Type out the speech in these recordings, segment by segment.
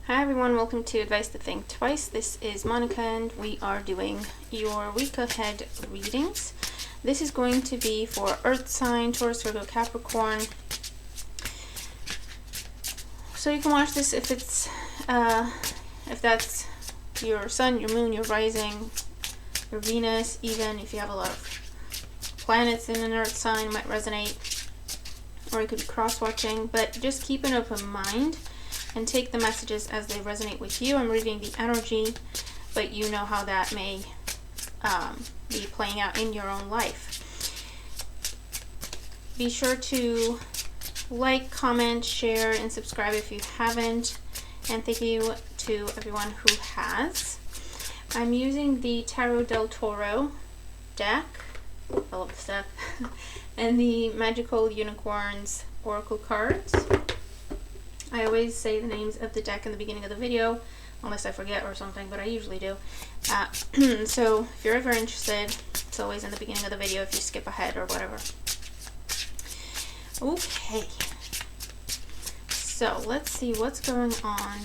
Hi everyone, welcome to Advice to Think Twice. This is Monica and we are doing your week ahead readings. This is going to be for Earth sign, Taurus, Virgo, Capricorn. So you can watch this if that's your sun, your moon, your rising, your Venus, even if you have a lot of planets in an Earth sign, it might resonate, or you could be cross-watching, but just keep an open mind and take the messages as they resonate with you. I'm reading the energy, but you know how that may be playing out in your own life. Be sure to like, comment, share, and subscribe if you haven't. And thank you to everyone who has. I'm using the Tarot del Toro deck. I love this deck. And the Magical Unicorns Oracle cards. I always say the names of the deck in the beginning of the video, unless I forget or something, but I usually do. So if you're ever interested, it's always in the beginning of the video if you skip ahead or whatever. Okay. So let's see what's going on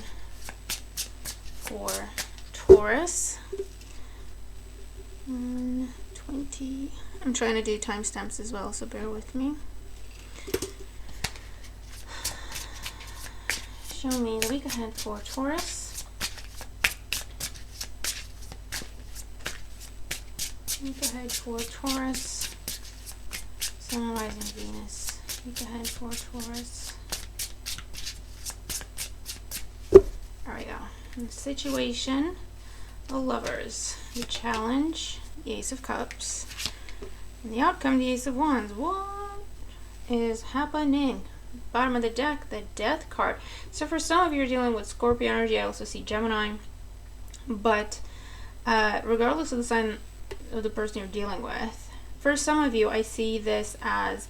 for Taurus. 120. I'm trying to do timestamps as well, so bear with me. Show me the week ahead for Taurus. Week ahead for Taurus. Sun, rising, Venus. Week ahead for Taurus. There we go. The situation, the Lovers. The challenge, the Ace of Cups. And the outcome, the Ace of Wands. What is happening? Bottom of the deck, the Death card. So for some of you, you're dealing with Scorpio energy. I also see Gemini. But regardless of the sign of the person you're dealing with, for some of you, I see this as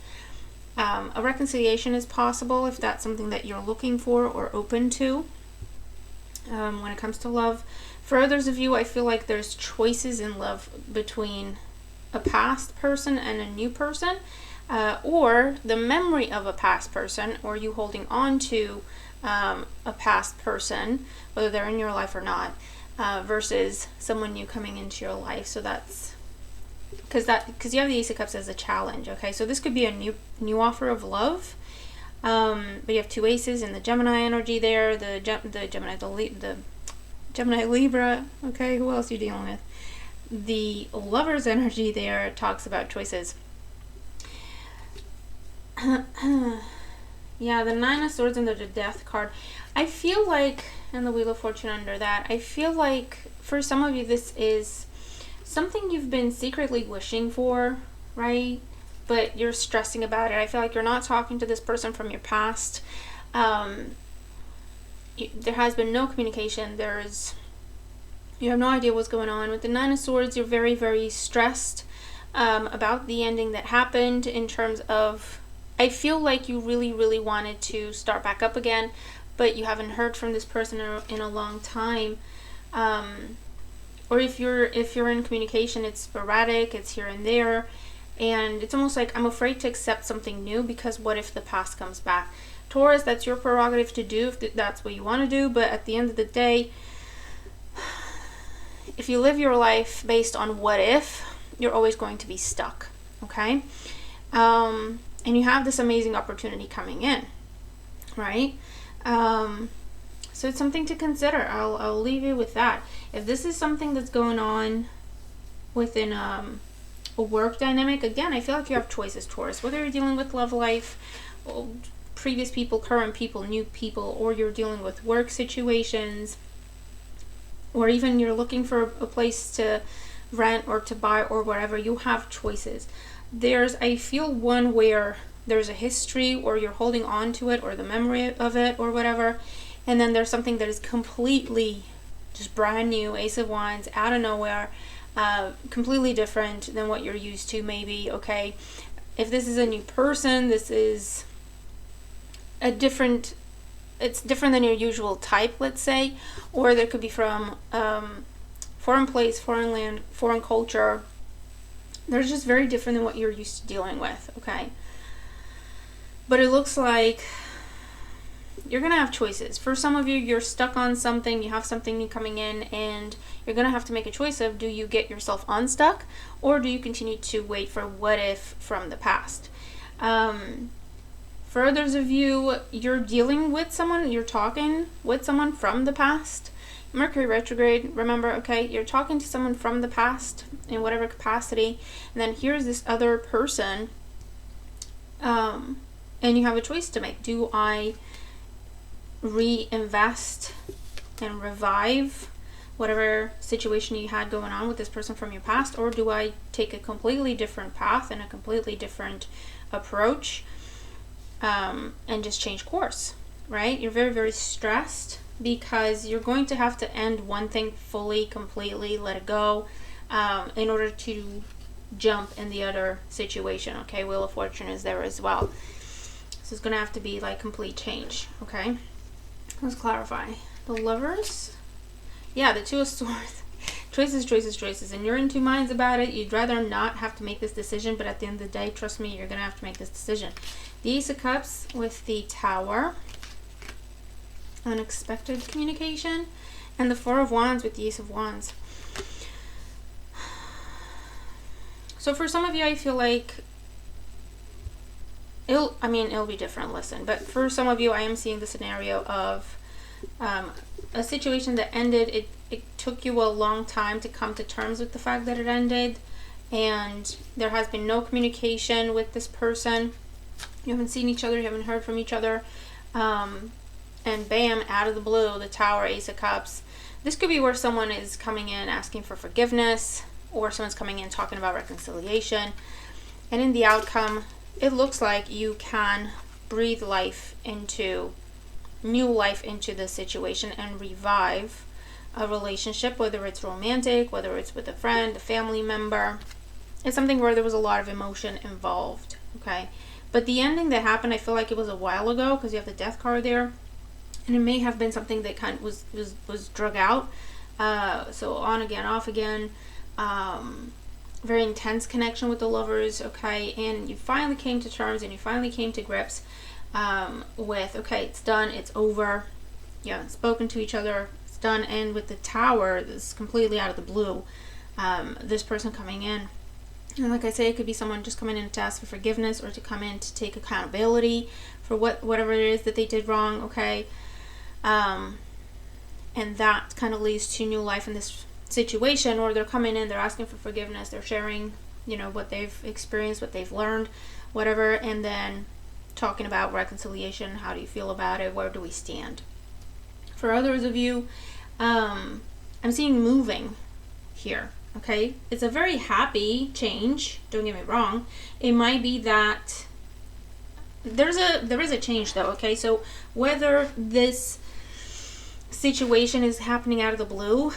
a reconciliation is possible if that's something that you're looking for or open to when it comes to love. For others of you, I feel like there's choices in love between a past person and a new person. Or the memory of a past person, or you holding on to a past person, whether they're in your life or not, versus someone new coming into your life. So that's because you have the Ace of Cups as a challenge. Okay, so this could be a new offer of love, but you have two aces and the Gemini energy there, the Gemini Libra. Okay, who else are you dealing with? The Lover's energy there talks about choices. Yeah, the Nine of Swords and the Death card. I feel like, and the Wheel of Fortune under that, I feel like for some of you this is something you've been secretly wishing for, right? But you're stressing about it. I feel like you're not talking to this person from your past. There has been no communication. You have no idea what's going on. With the Nine of Swords, you're very, very stressed about the ending that happened in terms of, I feel like you really, really wanted to start back up again, but you haven't heard from this person in a long time. Or if you're in communication, it's sporadic, it's here and there, and it's almost like I'm afraid to accept something new because what if the past comes back? Taurus, that's your prerogative to do if that's what you want to do, but at the end of the day, if you live your life based on what if, you're always going to be stuck, okay? And you have this amazing opportunity coming in, right? So it's something to consider. I'll leave you with that. If this is something that's going on within a work dynamic, again, I feel like you have choices, Taurus. Whether you're dealing with love life, previous people, current people, new people, or you're dealing with work situations, or even you're looking for a place to rent or to buy or whatever, you have choices. I feel one where there's a history or you're holding on to it or the memory of it or whatever, and then there's something that is completely just brand new, Ace of Wands, out of nowhere, completely different than what you're used to maybe, okay? If this is a new person, this is it's different than your usual type, let's say, or there could be from foreign place, foreign land, foreign culture. They're just very different than what you're used to dealing with, okay? But it looks like you're going to have choices. For some of you, you're stuck on something, you have something new coming in, and you're going to have to make a choice of, do you get yourself unstuck, or do you continue to wait for what if from the past? For others of you, you're dealing with someone, you're talking with someone from the past. Mercury retrograde, remember, okay, you're talking to someone from the past in whatever capacity, and then here's this other person, and you have a choice to make. Do I reinvest and revive whatever situation you had going on with this person from your past, or do I take a completely different path and a completely different approach, and just change course, right? You're very, very stressed because you're going to have to end one thing fully, completely, let it go, in order to jump in the other situation, okay? Wheel of Fortune is there as well. So it's going to have to be like complete change, okay? Let's clarify. The Lovers, yeah, the Two of Swords. Choices, and you're in two minds about it. You'd rather not have to make this decision, but at the end of the day, trust me, you're going to have to make this decision. The Ace of Cups with the Tower, unexpected communication, and the Four of Wands with the Ace of Wands. So for some of you, I feel like it'll be different, listen, but for some of you, I am seeing the scenario of a situation that ended. It took you a long time to come to terms with the fact that it ended, and there has been no communication with this person. You haven't seen each other, you haven't heard from each other, and bam, out of the blue, the Tower, Ace of Cups. This could be where someone is coming in asking for forgiveness, or someone's coming in talking about reconciliation, and in the outcome, it looks like you can breathe new life into the situation and revive a relationship, whether it's romantic, whether it's with a friend, a family member. It's something where there was a lot of emotion involved, okay? But the ending that happened, I feel like it was a while ago, because you have the Death card there, and it may have been something that kind of was drug out. So on again, off again, very intense connection with the Lovers, okay? And you finally came to terms, and you finally came to grips with, okay, it's done, it's over. You haven't spoken to each other, it's done. And with the Tower, this is completely out of the blue, this person coming in, and like I say, it could be someone just coming in to ask for forgiveness, or to come in to take accountability for whatever it is that they did wrong, okay? And that kind of leads to new life in this situation, or they're coming in, they're asking for forgiveness, they're sharing, what they've experienced, what they've learned, whatever, and then talking about reconciliation. How do you feel about it? Where do we stand? For others of you, I'm seeing moving here, okay? It's a very happy change, don't get me wrong. It might be that there is a change though, okay? So whether this situation is happening out of the blue,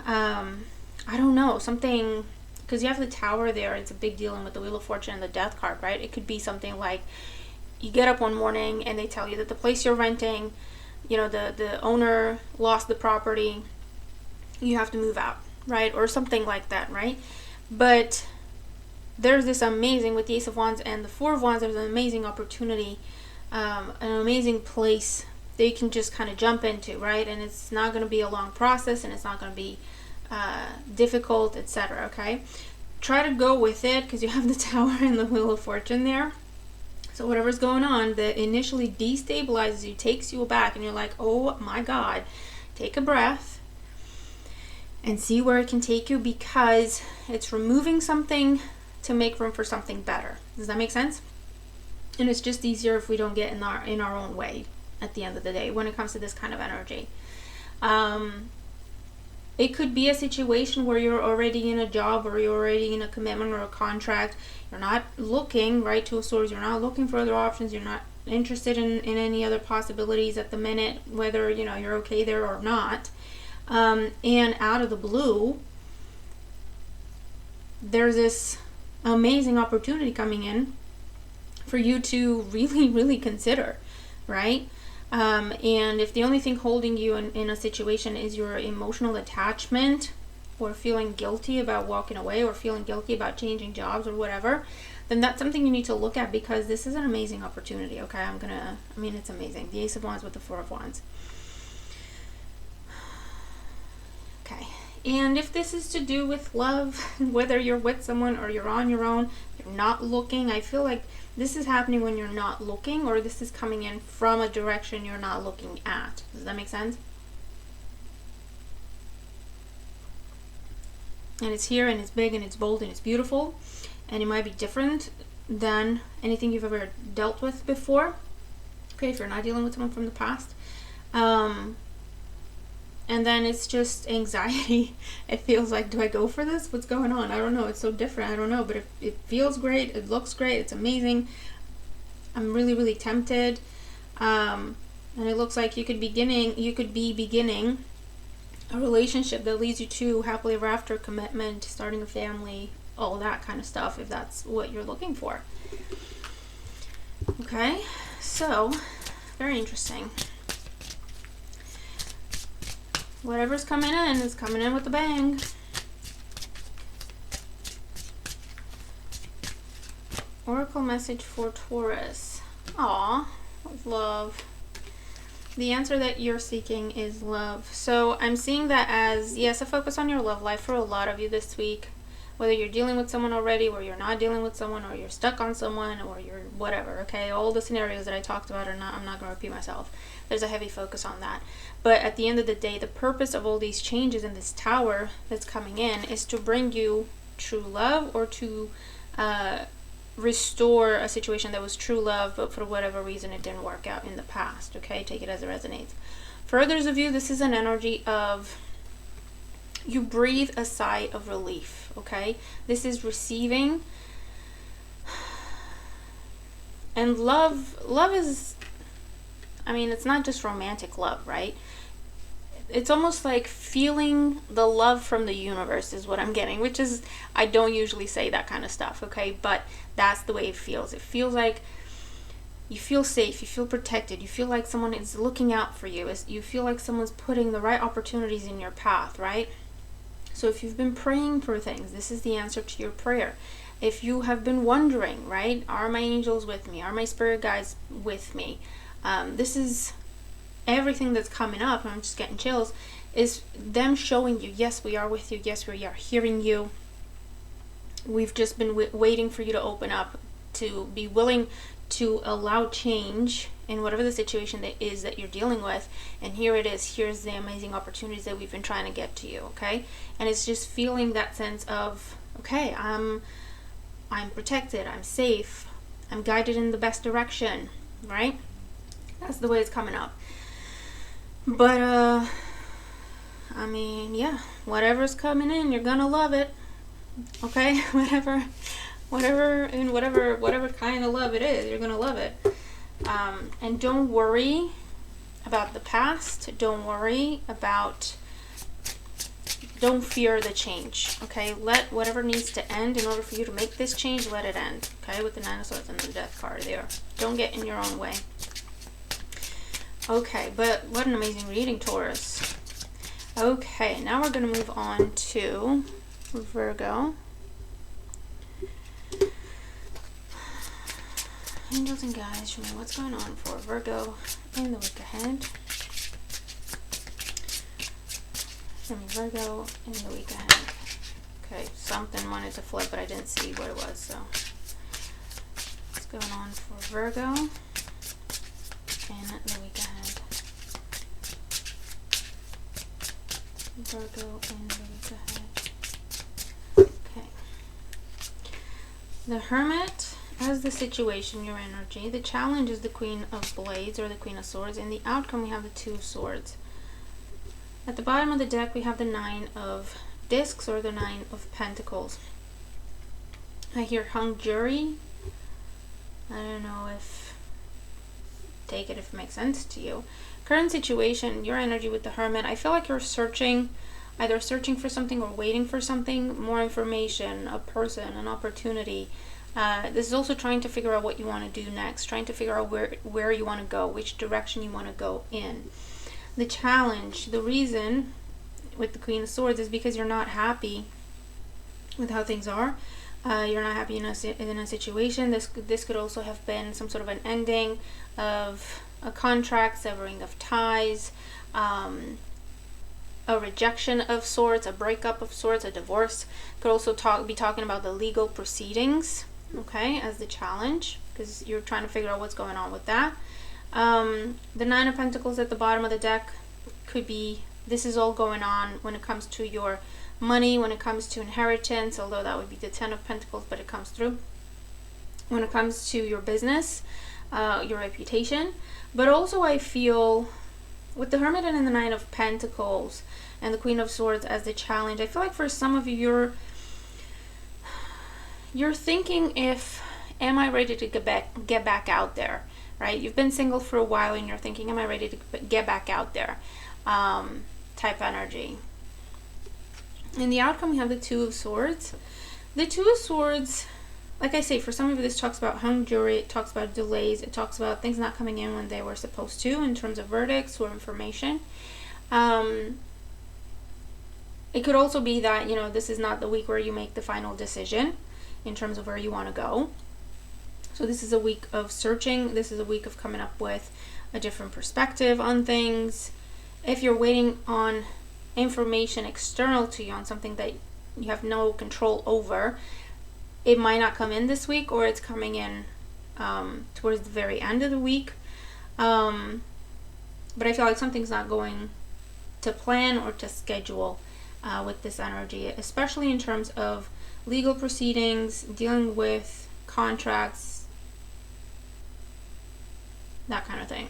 I don't know, something, because you have the Tower there, it's a big deal, and with the Wheel of Fortune and the Death card, right? It could be something like you get up one morning and they tell you that the place you're renting, the owner lost the property, you have to move out, right? Or something like that, right? But there's this amazing, with the Ace of Wands and the Four of Wands, there's an amazing opportunity, an amazing place that you can just kind of jump into, right? And it's not going to be a long process, and it's not going to be difficult, etc., okay? Try to go with it, because you have the Tower and the Wheel of Fortune there. So whatever's going on that initially destabilizes you, takes you aback, and you're like, oh my God, take a breath and see where it can take you, because it's removing something to make room for something better. Does that make sense? And it's just easier if we don't get in our own way at the end of the day when it comes to this kind of energy. It could be a situation where you're already in a job, or you're already in a commitment or a contract. You're not looking, right, Two of Swords, you're not looking for other options. You're not interested in any other possibilities at the minute, whether, you're okay there or not. And out of the blue, there's this amazing opportunity coming in for you to really, really consider, right? And if the only thing holding you in a situation is your emotional attachment, or feeling guilty about walking away, or feeling guilty about changing jobs or whatever, then that's something you need to look at, because this is an amazing opportunity, okay? It's amazing. The Ace of Wands with the Four of Wands. Okay. And if this is to do with love, whether you're with someone or you're on your own, you're not looking, I feel like this is happening when you're not looking, or this is coming in from a direction you're not looking at. Does that make sense? And it's here, and it's big, and it's bold, and it's beautiful, and it might be different than anything you've ever dealt with before. Okay, if you're not dealing with someone from the past. And then it's just anxiety. It feels like, do I go for this? What's going on? I don't know. It's so different. I don't know. But it feels great. It looks great. It's amazing. I'm really, really tempted. And it looks like you could be beginning a relationship that leads you to happily ever after, commitment, starting a family, all that kind of stuff, if that's what you're looking for. Okay, so very interesting. Whatever's coming in is coming in with a bang. Oracle message for Taurus. Aw, love. The answer that you're seeking is love. So I'm seeing that as, yes, a focus on your love life for a lot of you this week. Whether you're dealing with someone already, or you're not dealing with someone, or you're stuck on someone, or you're whatever, okay? All the scenarios that I talked about I'm not going to repeat myself. There's a heavy focus on that. But at the end of the day, the purpose of all these changes in this tower that's coming in is to bring you true love, or to restore a situation that was true love, but for whatever reason it didn't work out in the past, okay? Take it as it resonates. For others of you, this is an energy of you breathe a sigh of relief, okay? This is receiving. And love is, it's not just romantic love, right? It's almost like feeling the love from the universe is what I'm getting, which is, I don't usually say that kind of stuff, okay? But that's the way it feels. It feels like you feel safe, you feel protected, you feel like someone is looking out for you, you feel like someone's putting the right opportunities in your path, right? So if you've been praying for things, this is the answer to your prayer. If you have been wondering, right, are my angels with me? Are my spirit guides with me? This is everything that's coming up. I'm just getting chills. Is them showing you, yes, we are with you. Yes, we are hearing you. We've just been waiting for you to open up, to be willing to allow change in whatever the situation that is that you're dealing with. And here it is. Here's the amazing opportunities that we've been trying to get to you, okay? And it's just feeling that sense of, okay, I'm protected, I'm safe, I'm guided in the best direction, right? That's the way it's coming up. But yeah, whatever's coming in, you're gonna love it, okay? whatever kind of love it is, you're gonna love it. And don't worry about the past. Don't fear the change, okay? Let whatever needs to end in order for you to make this change, let it end, okay? With the Nine of Swords and the Death card there. Don't get in your own way. Okay, but what an amazing reading, Taurus. Okay, now we're going to move on to Virgo. Angels and guides, show me what's going on for Virgo in the week ahead. Show me Virgo in the week ahead. Okay, something wanted to flip, but I didn't see what it was, so what's going on for Virgo in the week ahead? Virgo in the week ahead. Okay. The Hermit as the situation, your energy. The challenge is the Queen of Blades or the Queen of Swords. In the outcome, we have the Two of Swords. At the bottom of the deck, we have the Nine of Discs or the Nine of Pentacles. I hear hung jury. I don't know if, take it if it makes sense to you. Current situation, your energy with the Hermit. I feel like you're searching, either searching for something or waiting for something, more information, a person, an opportunity. This is also trying to figure out what you want to do next, trying to figure out where you want to go, which direction you want to go in. The challenge, the reason with the Queen of Swords is because you're not happy with how things are. You're not happy in a situation. This could also have been some sort of an ending of a contract, severing of ties, a rejection of sorts, a breakup of sorts, a divorce. Could also be talking about the legal proceedings, okay, as the challenge, because you're trying to figure out what's going on with that. The Nine of Pentacles at the bottom of the deck could be, this is all going on when it comes to your money, when it comes to inheritance, although that would be the Ten of Pentacles, but it comes through. When it comes to your business, your reputation. But also I feel with the Hermit and the Nine of Pentacles and the Queen of Swords as the challenge, I feel like for some of you, you're thinking, if am I ready to get back out there, right? You've been single for a while and you're thinking, am I ready to get back out there, type energy. In the outcome, we have the Two of Swords. The Two of Swords, like I say, for some of you, this talks about hung jury, it talks about delays, it talks about things not coming in when they were supposed to in terms of verdicts or information. It could also be that, this is not the week where you make the final decision in terms of where you want to go. So this is a week of searching. This is a week of coming up with a different perspective on things. If you're waiting on information external to you on something that you have no control over, it might not come in this week, or it's coming in towards the very end of the week. But I feel like something's not going to plan or to schedule with this energy, especially in terms of legal proceedings, dealing with contracts, that kind of thing.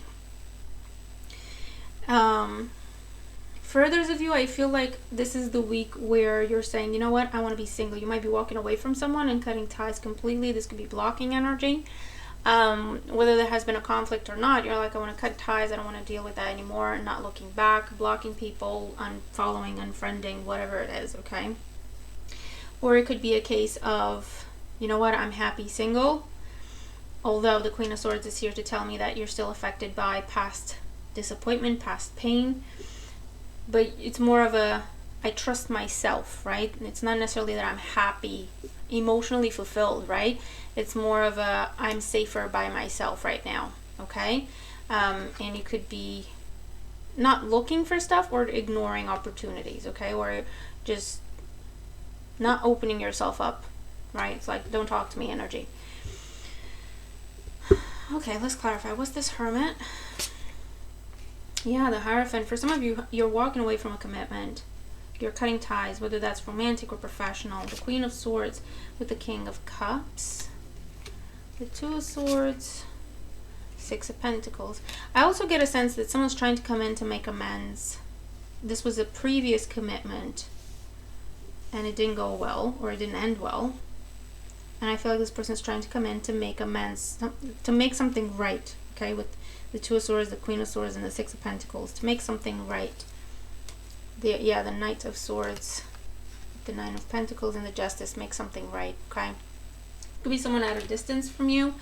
For others of you, I feel like this is the week where you're saying, you know what, I want to be single. You might be walking away from someone and cutting ties completely. This could be blocking energy. Whether there has been a conflict or not, you're like, I want to cut ties. I don't want to deal with that anymore. Not looking back, blocking people, unfollowing, unfriending, whatever it is, okay? Or it could be a case of, you know what, I'm happy single. Although the Queen of Swords is here to tell me that you're still affected by past disappointment, past pain. But it's more of a, I trust myself, right? It's not necessarily that I'm happy, emotionally fulfilled, right? It's more of a, I'm safer by myself right now, okay? And you could be not looking for stuff or ignoring opportunities, okay? Or just not opening yourself up, right? It's like, don't talk to me energy. Okay, let's clarify. What's this Hermit? Yeah, the Hierophant. For some of you, you're walking away from a commitment. You're cutting ties, whether that's romantic or professional. The Queen of Swords with the King of Cups. The Two of Swords. Six of Pentacles. I also get a sense that someone's trying to come in to make amends. This was a previous commitment and it didn't go well, or it didn't end well. And I feel like this person's trying to come in to make amends, to make something right, okay, with the Two of Swords, the Queen of Swords, and the Six of Pentacles, to make something right. The Knight of Swords, the Nine of Pentacles, and the Justice, make something right, okay? Could be someone at a distance from you.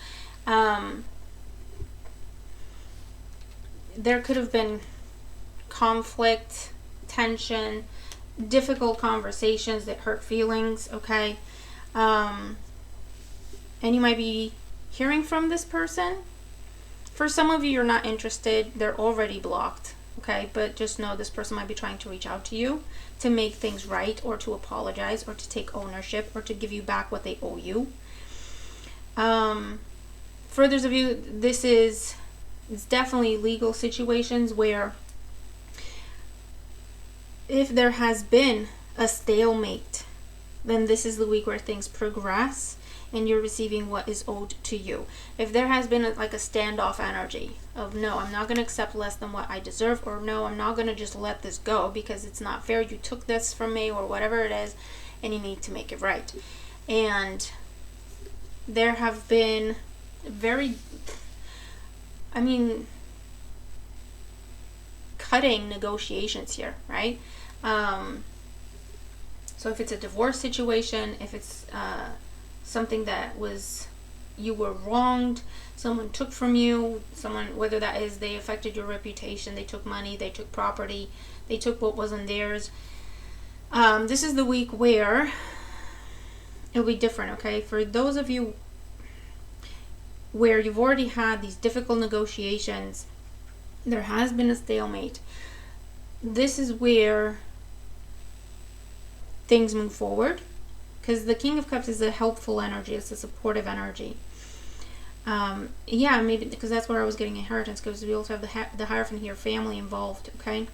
There could have been conflict, tension, difficult conversations that hurt feelings, okay? And you might be hearing from this person. For some of you, you're not interested. They're already blocked, okay? But just know this person might be trying to reach out to you to make things right, or to apologize, or to take ownership, or to give you back what they owe you. For others of you, it's definitely legal situations where if there has been a stalemate, then this is the week where things progress and you're receiving what is owed to you. If there has been like a standoff energy of, no, I'm not going to accept less than what I deserve, or no, I'm not going to just let this go because it's not fair, you took this from me, or whatever it is, and you need to make it right. And there have been cutting negotiations here, right? So if it's a divorce situation, if it's something that you were wronged, someone took from you, whether that is they affected your reputation, they took money, they took property, they took what wasn't theirs. This is the week where it'll be different, okay? For those of you where you've already had these difficult negotiations, there has been a stalemate, this is where things move forward, because the King of Cups is a helpful energy, it's a supportive energy. Yeah, maybe because that's where I was getting inheritance, because we also have the Hierophant here, family involved, okay?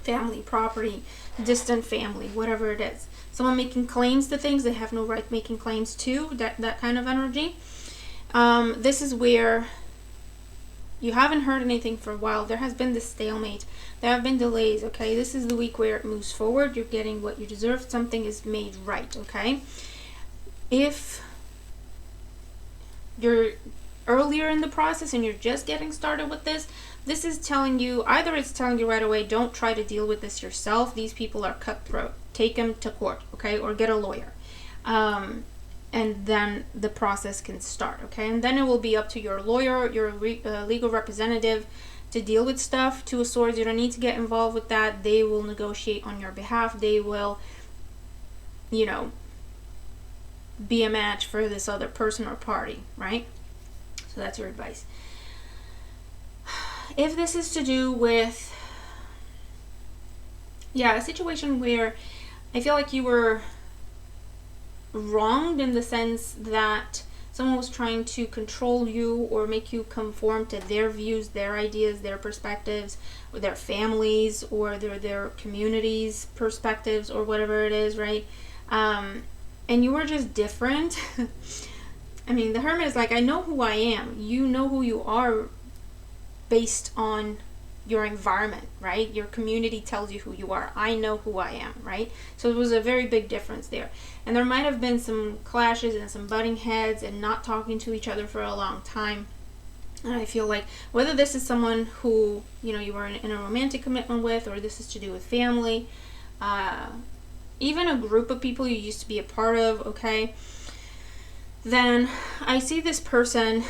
Family, property, distant family, whatever it is. Someone making claims to things they have no right making claims to, that kind of energy. This is where you haven't heard anything for a while. There has been this stalemate. There have been delays, okay? This is the week where it moves forward. You're getting what you deserve. Something is made right, okay? If you're earlier in the process and you're just getting started with this, this is telling you, either it's telling you right away, don't try to deal with this yourself. These people are cutthroat. Take them to court, okay? Or get a lawyer. And then the process can start, okay? And then it will be up to your lawyer, your legal representative to deal with stuff. Two of Swords, you don't need to get involved with that. They will negotiate on your behalf. They will, you know, be a match for this other person or party, right? So that's your advice. If this is to do with, yeah, a situation where I feel like you were wronged in the sense that someone was trying to control you or make you conform to their views, their ideas, their perspectives, or their families, or their communities' perspectives, or whatever it is, right? And you were just different. I mean, the Hermit is like, I know who I am. You know who you are based on your environment, right? Your community tells you who you are. I know who I am, right? So it was a very big difference there. And there might have been some clashes and some butting heads and not talking to each other for a long time. And I feel like whether this is someone who, you know, you were in a romantic commitment with, or this is to do with family, even a group of people you used to be a part of, okay, then I see this person,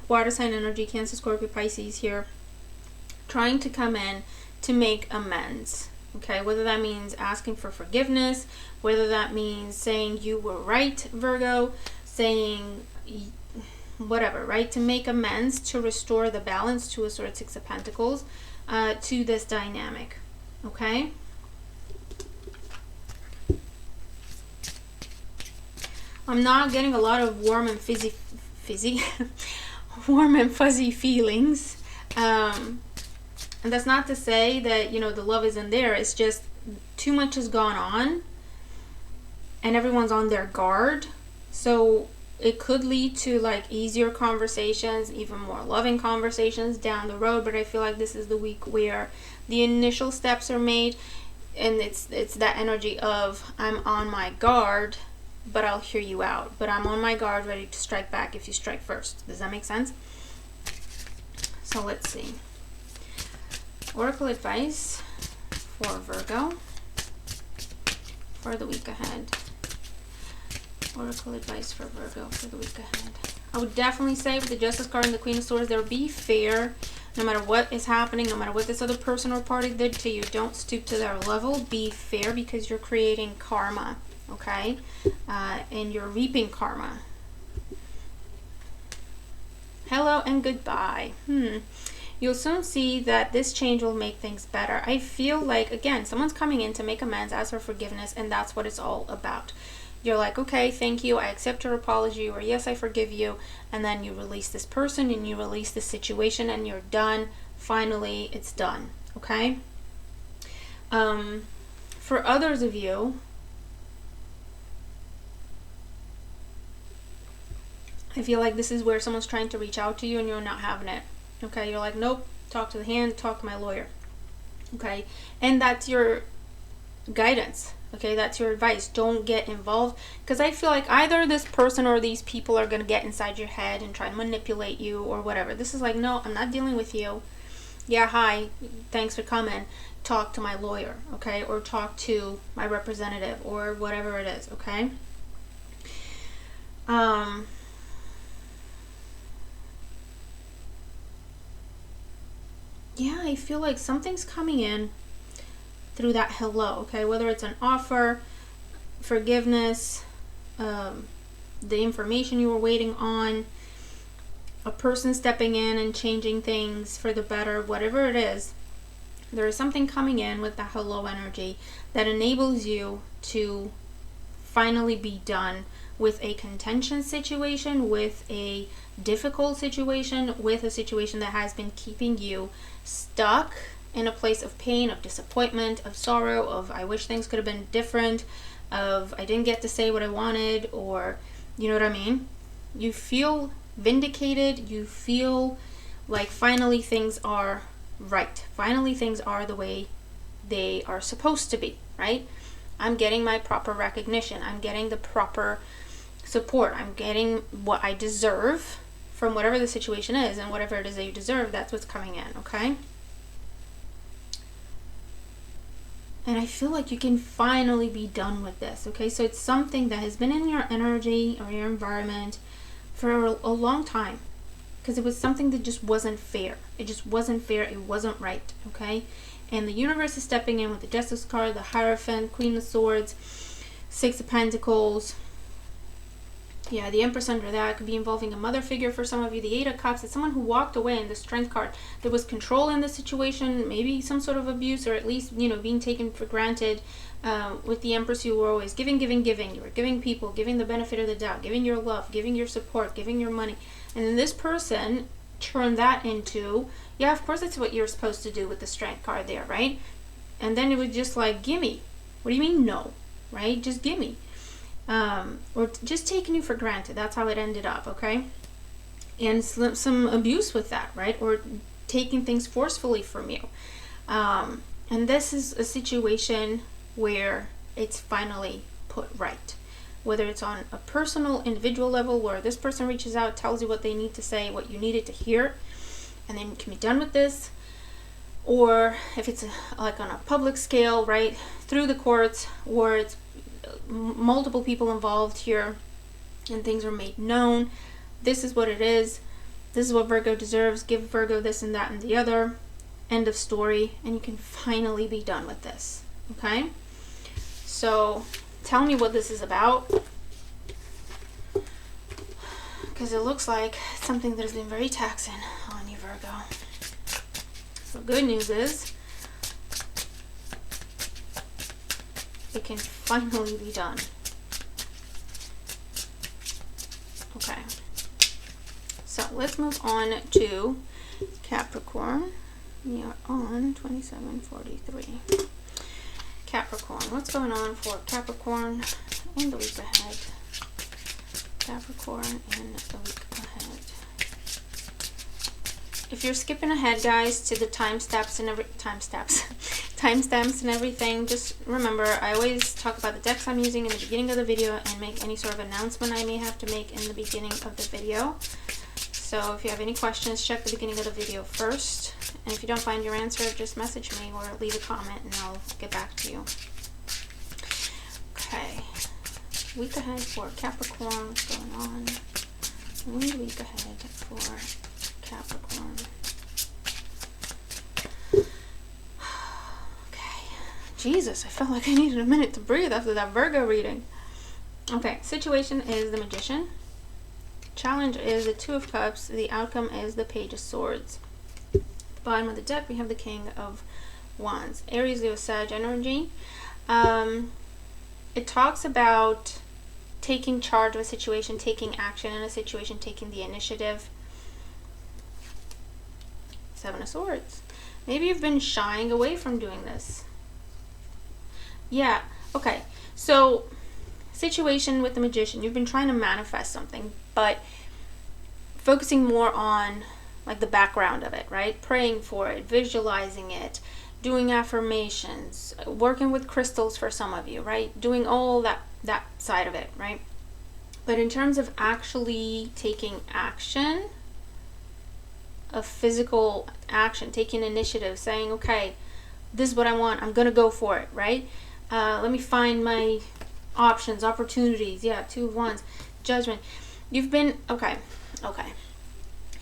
water sign energy, Cancer, Scorpio, Pisces here, trying to come in to make amends, okay? Whether that means asking for forgiveness, whether that means saying you were right, Virgo, saying whatever, right? To make amends, to restore the balance, to a Sword, Six of Pentacles, to this dynamic, okay? I'm not getting a lot of warm and warm and fuzzy feelings. And that's not to say that, you know, the love isn't there. It's just too much has gone on and everyone's on their guard. So it could lead to like easier conversations, even more loving conversations down the road. But I feel like this is the week where the initial steps are made, and it's that energy of I'm on my guard, but I'll hear you out. But I'm on my guard, ready to strike back if you strike first. Does that make sense? So let's see. Oracle advice for Virgo for the week ahead. Oracle advice for Virgo for the week ahead. I would definitely say with the Justice card and the Queen of Swords there, be fair no matter what is happening, no matter what this other person or party did to you. Don't stoop to their level. Be fair, because you're creating karma, okay? And you're reaping karma. Hello and goodbye. You'll soon see that this change will make things better. I feel like, again, someone's coming in to make amends, ask for forgiveness, and that's what it's all about. You're like, okay, thank you, I accept your apology, or yes, I forgive you, and then you release this person, and you release the situation, and you're done. Finally, it's done, okay? For others of you, I feel like this is where someone's trying to reach out to you, and you're not having it. Okay, you're like, nope, talk to the hand, talk to my lawyer. Okay, and that's your guidance. Okay, that's your advice. Don't get involved, because I feel like either this person or these people are going to get inside your head and try to manipulate you or whatever. This is like, no, I'm not dealing with you. Yeah, hi, thanks for coming. Talk to my lawyer, okay, or talk to my representative or whatever it is, okay? Yeah, I feel like something's coming in through that hello, okay? Whether it's an offer, forgiveness, the information you were waiting on, a person stepping in and changing things for the better, whatever it is, there is something coming in with the hello energy that enables you to finally be done with a contentious situation, with a difficult situation, with a situation that has been keeping you stuck in a place of pain, of disappointment, of sorrow, of I wish things could have been different, of I didn't get to say what I wanted, or you know what I mean? You feel vindicated, you feel like finally things are right. Finally things are the way they are supposed to be, right? I'm getting my proper recognition. I'm getting the proper support. I'm getting what I deserve from whatever the situation is, and whatever it is that you deserve, that's what's coming in, okay? And I feel like you can finally be done with this, okay? So it's something that has been in your energy or your environment for a long time, because it was something that just wasn't fair. It just wasn't fair. It wasn't right, okay? And the universe is stepping in with the Justice card, the Hierophant, Queen of Swords, Six of Pentacles. Yeah, the Empress under that could be involving a mother figure for some of you. The Eight of Cups, it's someone who walked away in the Strength card. There was control in the situation, maybe some sort of abuse, or at least, you know, being taken for granted. With the Empress, you were always giving. You were giving people, giving the benefit of the doubt, giving your love, giving your support, giving your money. And then this person turned that into, yeah, of course that's what you're supposed to do with the Strength card there, right? And then it was just like, gimme. What do you mean no? Right? Just gimme. Or just taking you for granted. That's how it ended up, okay? And some abuse with that, right? Or taking things forcefully from you. And this is a situation where it's finally put right. Whether it's on a personal, individual level, where this person reaches out, tells you what they need to say, what you needed to hear, and then you can be done with this. Or if it's like on a public scale, right, through the courts, where it's multiple people involved here and things are made known. This is what it is. This is what Virgo deserves. Give Virgo this and that and the other. End of story. And you can finally be done with this. Okay? So tell me what this is about, because it looks like something that has been very taxing on you, Virgo. So good news is it can finally be done. Okay. So let's move on to Capricorn. We are on 2743. Capricorn. What's going on for Capricorn in the week ahead? Capricorn in the week ahead. If you're skipping ahead, guys, to the timestamps and everything, just remember, I always talk about the decks I'm using in the beginning of the video and make any sort of announcement I may have to make in the beginning of the video. So if you have any questions, check the beginning of the video first. And if you don't find your answer, just message me or leave a comment and I'll get back to you. Okay. Week ahead for Capricorn. What's going on? 1 week ahead for Capricorn. Okay. Jesus, I felt like I needed a minute to breathe after that Virgo reading. Okay. Situation is the Magician. Challenge is the Two of Cups. The outcome is the Page of Swords. Bottom of the deck, we have the King of Wands. Aries, Leo, Sag energy. It talks about taking charge of a situation, taking action in a situation, taking the initiative. Seven of Swords. Maybe you've been shying away from doing this. Yeah, okay. So, situation with the Magician. You've been trying to manifest something, but focusing more on like the background of it, right? Praying for it, visualizing it, doing affirmations, working with crystals for some of you, right? Doing all that side of it, right? But in terms of actually taking action, a physical action, taking initiative, saying, okay, this is what I want, I'm gonna go for it, right? Let me find my options, opportunities. Yeah, Two of Wands, Judgment. You've been, okay.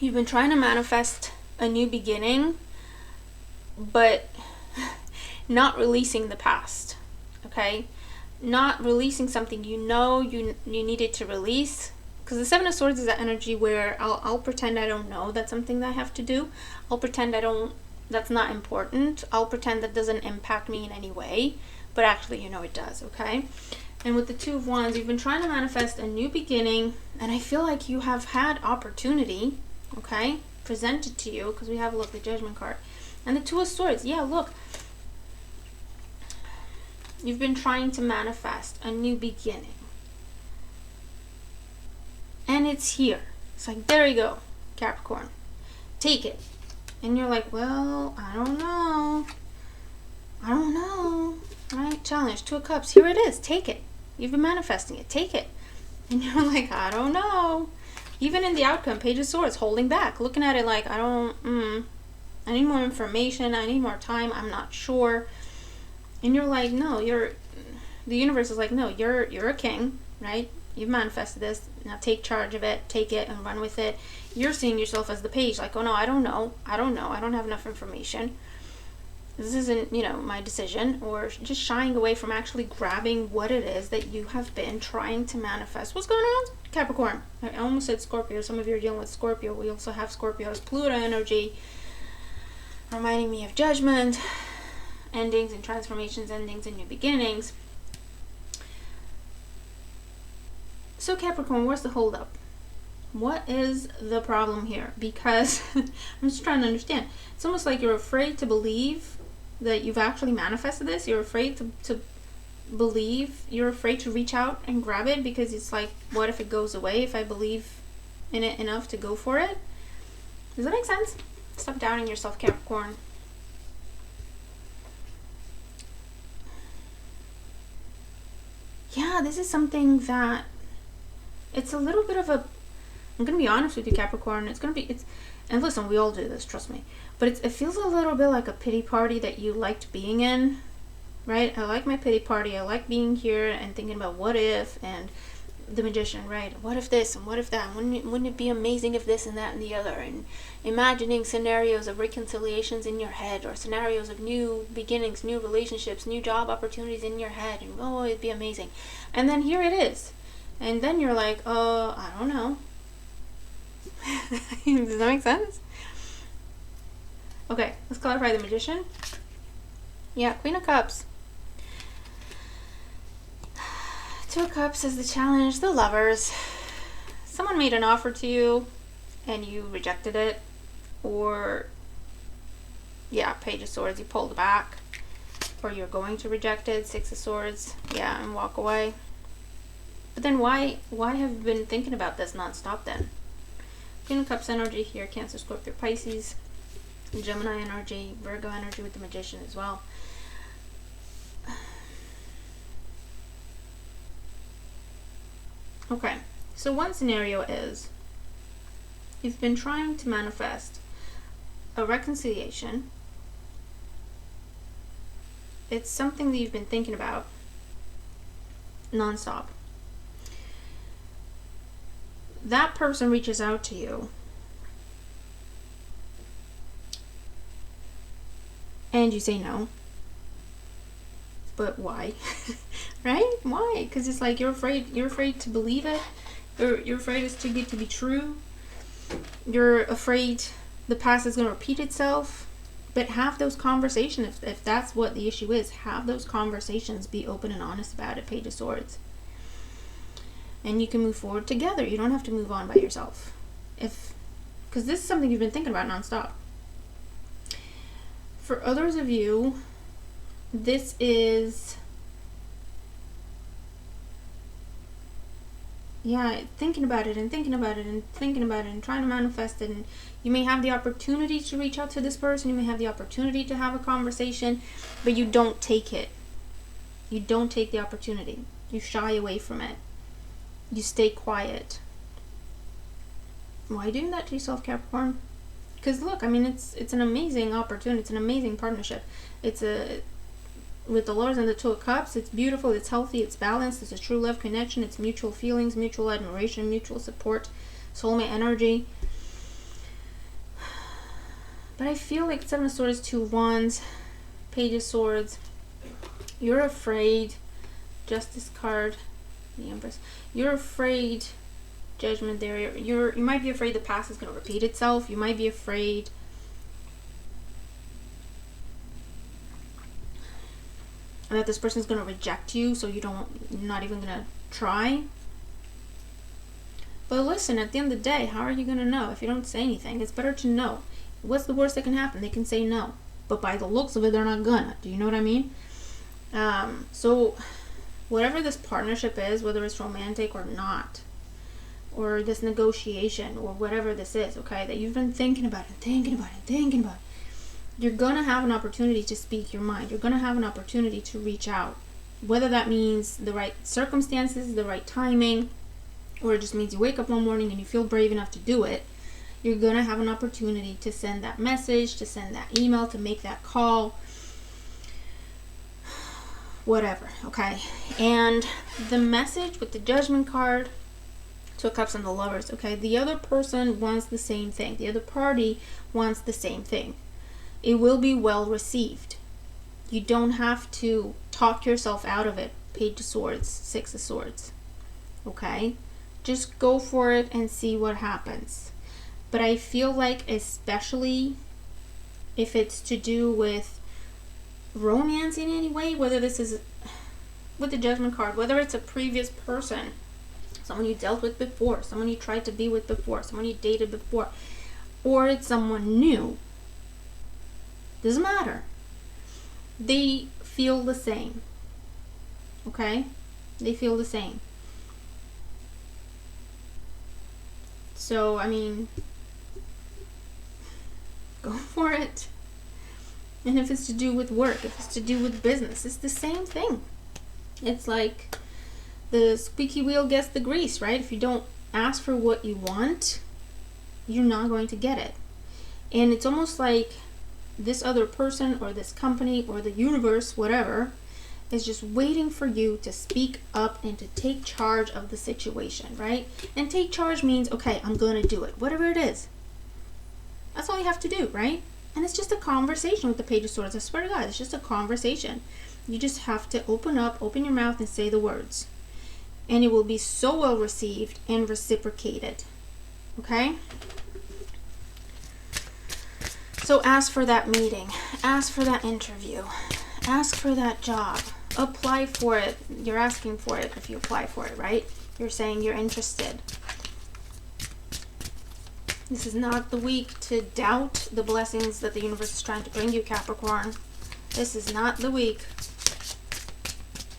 You've been trying to manifest a new beginning, but not releasing the past, okay? not releasing something you know you needed to release. Because the Seven of Swords is that energy where I'll pretend I don't know that's something that I have to do. I'll pretend that's not important. I'll pretend that doesn't impact me in any way. But actually, you know it does, okay? And with the Two of Wands, you've been trying to manifest a new beginning. And I feel like you have had opportunity, okay, presented to you. Because we have, look, the Judgment card. And the Two of Swords, yeah, look. You've been trying to manifest a new beginning. And it's here. It's like, there you go, Capricorn. Take it. And you're like, well, I don't know. I don't know. Right? Challenge. Two of Cups. Here it is. Take it. You've been manifesting it. Take it. And you're like, I don't know. Even in the outcome, Page of Swords, holding back. Looking at it like, I need more information. I need more time. I'm not sure. And you're like, no, the universe is like, no, you're a king, right? You've manifested this. Now take charge of it, take it and run with it. You're seeing yourself as the page, like, oh no, I don't know. I don't have enough information. This isn't, my decision. Or just shying away from actually grabbing what it is that you have been trying to manifest. What's going on, Capricorn? I almost said Scorpio. Some of you are dealing with Scorpio. We also have Scorpio's Pluto energy, reminding me of judgment, endings and transformations, endings and new beginnings. So Capricorn, where's the holdup? What is the problem here? Because I'm just trying to understand. It's almost like you're afraid to believe that you've actually manifested this. You're afraid to believe. You're afraid to reach out and grab it because it's like, what if it goes away if I believe in it enough to go for it? Does that make sense? Stop doubting yourself, Capricorn. Yeah, this is something that it's a little bit of a, I'm going to be honest with you, Capricorn, and listen, we all do this, trust me, but it feels a little bit like a pity party that you liked being in, right? I like my pity party. I like being here and thinking about what if, and the Magician, right? What if this and what if that? Wouldn't it be amazing if this and that and the other? And imagining scenarios of reconciliations in your head, or scenarios of new beginnings, new relationships, new job opportunities in your head, and oh, it'd be amazing. And then here it is. And then you're like, I don't know. Does that make sense? Okay, let's clarify the Magician. Yeah, Queen of Cups. Two of Cups is the challenge, the Lovers. Someone made an offer to you and you rejected it. Or, yeah, Page of Swords, you pulled back. Or you're going to reject it, Six of Swords, yeah, and walk away. But then why have you been thinking about this nonstop then? Queen of Cups energy here, Cancer, Scorpio, Pisces, Gemini energy, Virgo energy with the Magician as well. Okay, so one scenario is you've been trying to manifest a reconciliation. It's something that you've been thinking about nonstop. That person reaches out to you and you say no. But why? Right? Why? Because it's like you're afraid to believe it. You're afraid it's too good to be true. You're afraid the past is going to repeat itself. But have those conversations, if that's what the issue is. Have those conversations. Be open and honest about it, Page of Swords. And you can move forward together. You don't have to move on by yourself. Because this is something you've been thinking about nonstop. For others of you, this is, yeah, thinking about it and thinking about it and thinking about it and trying to manifest it. And you may have the opportunity to reach out to this person. You may have the opportunity to have a conversation, but you don't take it. You don't take the opportunity. You shy away from it. You stay quiet. Why are you doing that to yourself, Capricorn? Because look, I mean, it's an amazing opportunity. It's an amazing partnership. With the Lovers and the Two of Cups, it's beautiful, it's healthy, it's balanced, it's a true love connection, it's mutual feelings, mutual admiration, mutual support, soulmate energy. But I feel like Seven of Swords, Two of Wands, Page of Swords, you're afraid Justice card, the Empress. You're afraid, Judgment there. You might be afraid the past is going to repeat itself. You might be afraid that this person's going to reject you, so you're not even going to try. But listen, at the end of the day, how are you going to know if you don't say anything? It's better to know. What's the worst that can happen? They can say no. But by the looks of it, they're not gonna. Do you know what I mean? So whatever this partnership is, whether it's romantic or not, or this negotiation, or whatever this is, okay, that you've been thinking about it, you're gonna have an opportunity to speak your mind. You're gonna have an opportunity to reach out. Whether that means the right circumstances, the right timing, or it just means you wake up one morning and you feel brave enough to do it, you're going to have an opportunity to send that message, to send that email, to make that call, whatever, okay? And the message with the Judgment card, Two of Cups and the Lovers, okay? The other person wants the same thing. The other party wants the same thing. It will be well received. You don't have to talk yourself out of it. Page of Swords, Six of Swords, okay? Just go for it and see what happens. But I feel like, especially if it's to do with romance in any way, whether this is with the Judgment card, whether it's a previous person, someone you dealt with before, someone you tried to be with before, someone you dated before, or it's someone new, doesn't matter. They feel the same, okay? They feel the same. So, I mean, go for it. And if it's to do with work, if it's to do with business, it's the same thing. It's like the squeaky wheel gets the grease, right? If you don't ask for what you want, you're not going to get it. And it's almost like this other person or this company or the universe, whatever, is just waiting for you to speak up and to take charge of the situation, right? And take charge means, okay, I'm going to do it, whatever it is. That's all you have to do, right? And it's just a conversation with the Page of Swords. I swear to God, it's just a conversation. You just have to open your mouth and say the words. And it will be so well received and reciprocated, okay? So ask for that meeting. Ask for that interview. Ask for that job. Apply for it. You're asking for it if you apply for it, right? You're saying you're interested. This is not the week to doubt the blessings that the universe is trying to bring you, Capricorn. This is not the week.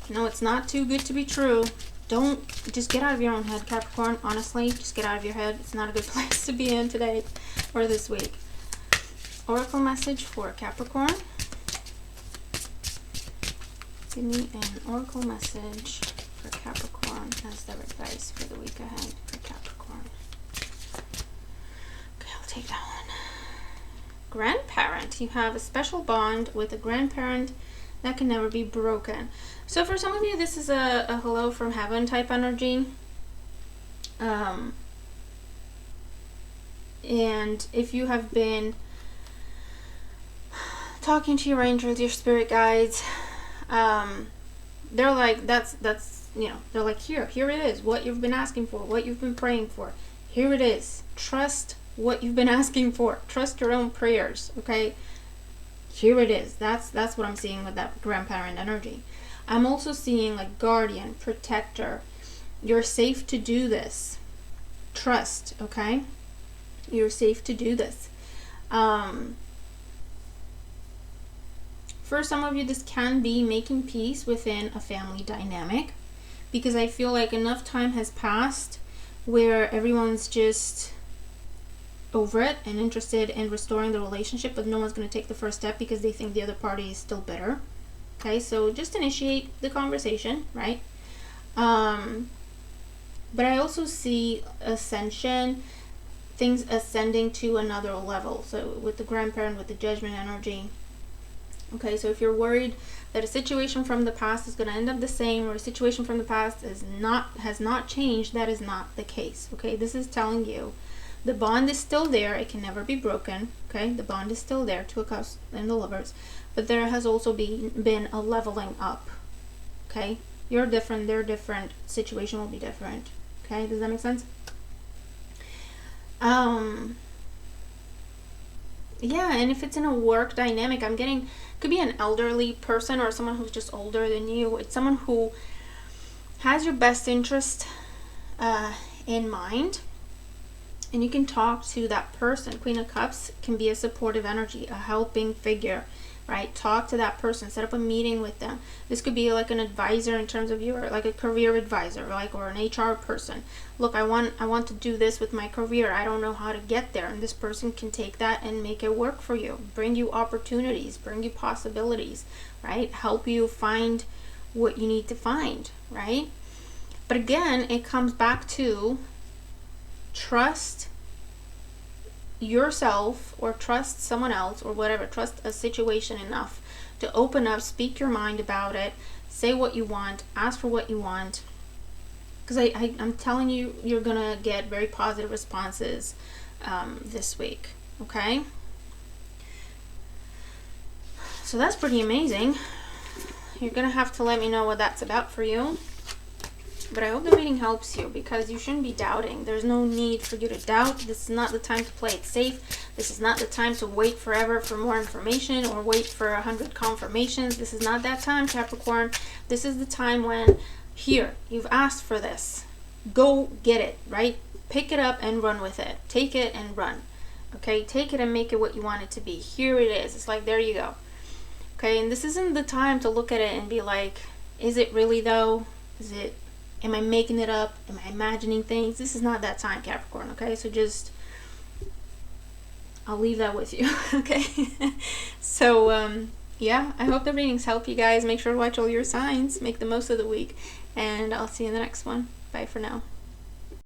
No, it's not too good to be true. Don't, just get out of your own head, Capricorn. Honestly, just get out of your head. It's not a good place to be in today or this week. Oracle message for Capricorn. Give me an oracle message for Capricorn as their advice for the week ahead for Capricorn. Okay, I'll take that one. Grandparent. You have a special bond with a grandparent that can never be broken. So for some of you, this is a hello from heaven type energy. And if you have been talking to your angels, your spirit guides, they're like, that's you know, they're like, here it is, what you've been asking for, what you've been praying for, here it is. Trust what you've been asking for. Trust your own prayers, okay? Here it is. That's what I'm seeing with that grandparent energy. I'm also seeing like guardian, protector. You're safe to do this. Trust, okay? You're safe to do this. For some of you, this can be making peace within a family dynamic, because I feel like enough time has passed where everyone's just over it and interested in restoring the relationship, but no one's going to take the first step because they think the other party is still bitter. Okay, so just initiate the conversation, right? But I also see ascension, things ascending to another level. So with the grandparent, with the judgment energy. Okay, so if you're worried that a situation from the past is going to end up the same, or a situation from the past has not changed, that is not the case. Okay, this is telling you the bond is still there. It can never be broken. Okay, the bond is still there, Two of Cups and the Lovers, but there has also been a leveling up. Okay, You're different, they're different, situation will be different. Okay, does that make sense? Yeah, and if it's in a work dynamic, I'm getting, could be an elderly person or someone who's just older than you. It's someone who has your best interest in mind, and you can talk to that person. Queen of Cups can be a supportive energy, a helping figure, right? Talk to that person, set up a meeting with them. This could be like an advisor in terms of your, like a career advisor, like, or an HR person. Look, I want to do this with my career. I don't know how to get there. And this person can take that and make it work for you, bring you opportunities, bring you possibilities, right? Help you find what you need to find, right? But again, it comes back to trust yourself or trust someone else or whatever. Trust a situation enough to open up, speak your mind about it, say what you want, ask for what you want. Because I'm telling you, you're going to get very positive responses this week, okay? So that's pretty amazing. You're going to have to let me know what that's about for you. But I hope the reading helps you, because you shouldn't be doubting. There's no need for you to doubt. This is not the time to play it safe. This is not the time to wait forever for more information or wait for 100 confirmations. This is not that time, Capricorn. This is the time when, here, you've asked for this. Go get it, right? Pick it up and run with it. Take it and run. Okay? Take it and make it what you want it to be. Here it is. It's like, there you go. Okay? And this isn't the time to look at it and be like, is it really though? Is it... Am I making it up? Am I imagining things? This is not that time, Capricorn, okay? So just, I'll leave that with you, okay? So, yeah, I hope the readings help you guys. Make sure to watch all your signs. Make the most of the week. And I'll see you in the next one. Bye for now.